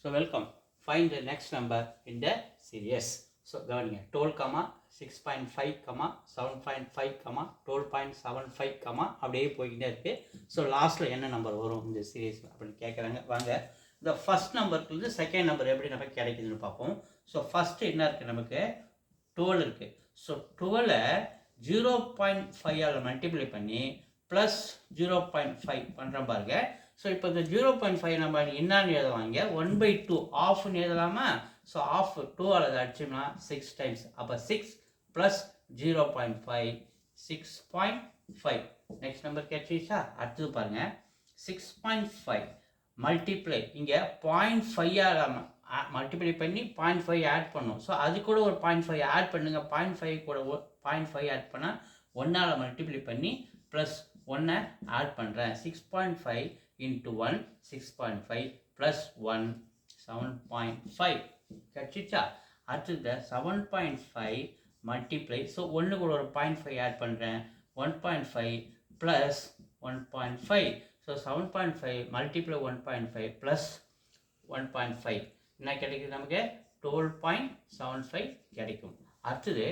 So welcome. Find the next number in the series. So கவனிங்க 12, 6.5, 7.5, 12.75, அப்படியே போய்கிட்டே இருக்கு. ஸோ லாஸ்ட்டில் என்ன நம்பர் வரும் இந்த சீரீஸ் அப்படின்னு கேட்குறாங்க. வாங்க இந்த ஃபர்ஸ்ட் நம்பருக்கு செகண்ட் நம்பர் எப்படி நமக்கு கிடைக்குதுன்னு பார்ப்போம். ஸோ ஃபஸ்ட்டு என்ன இருக்குது, நமக்கு 12 இருக்குது. ஸோ 12 0.5 மல்டிப்ளை பண்ணி ப்ளஸ் 0.5 பண்ணுறோம் பாருங்க. ஸோ இப்போ இந்த 0.5 நம்ம என்னன்னு எழுதுவாங்க, 1/2 ஆஃப்னு எழுதலாமா? ஸோ ஆஃப் 2 அதை அடிச்சோம்னா 6 டைம்ஸ். அப்போ 6 ப்ளஸ் 0.5 6.5. Next number கிடைச்சிச்சா? அடுத்தது பாருங்க 6.5 மல்டிப்ளை, இங்கே 0.5 மல்டிப்ளை பண்ணி 0.5 ஆட் பண்ணும். ஸோ அது கூட ஒரு 0.5 ஆட் பண்ணுங்க. 0.5 கூட 0.5 ஆட் பண்ணால் 1ஆல் மல்டிப்ளை பண்ணி ப்ளஸ் 1 ஆட் பண்ணுறேன். 6.5 into 1 6.5 plus 1 7.5 கிடைச்சிச்சா? அடுத்தது 7.5 மல்டிப்ளை, ஸோ 1 கூட ஒரு 0.5 ஆட் பண்ணுறேன். 1.5 ப்ளஸ் 1.5. ஸோ 7.5 மல்டிப்ளை 1.5 ப்ளஸ் 1.5 என்ன கிடைக்குது நமக்கு? 12.75 கிடைக்கும். அடுத்தது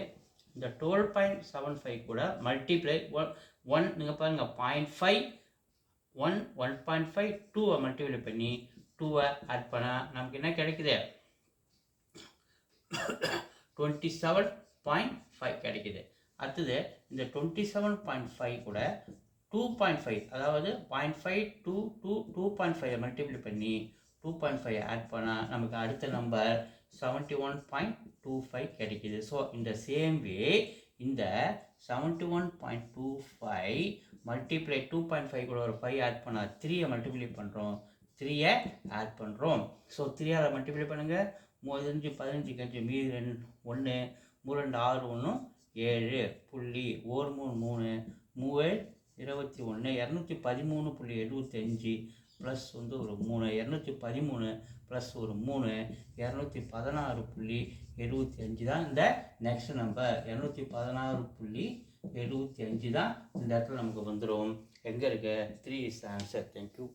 இந்த 12.75 கூட மல்டிப்ளை 1 நீங்கள் பாருங்கள் 0.5 1 1.5 2 மல்டிப்ளை பண்ணி 2 ஆட் பண்ணால் நமக்கு என்ன கிடைக்குது? 27.5 கிடைக்குது. அடுத்தது இந்த 27.5 கூட 2.5, அதாவது 0.5 2 2.5 மல்டிப்ளை பண்ணி 2.5 ஆட் பண்ணால் நமக்கு அடுத்த நம்பர் 71.25 கிடைக்குது. ஸோ இந்த சேம் வே இந்த 71.25 மல்டிப்ளை 2.5 கூட ஒரு 5 ஆட் பண்ணால் 3 மல்டிப்ளை பண்ணுறோம், 3 ஆட் பண்ணுறோம். ஸோ 3ஆல் மல்டிப்ளை பண்ணுங்கள். 3 15 கழிச்சு மீதி 1 3 6 1 7 புள்ளி 1 3 3 21 213.75 ப்ளஸ் வந்து ஒரு 3 213 ப்ளஸ் ஒரு 3 216.75 தான் இந்த நெக்ஸ்ட் நம்பர். 216.75 தான் இந்த இடத்துல நமக்கு வந்துடும். எங்கே இருக்கு? 3 இஸ் ஆன்சர். தேங்க்யூ.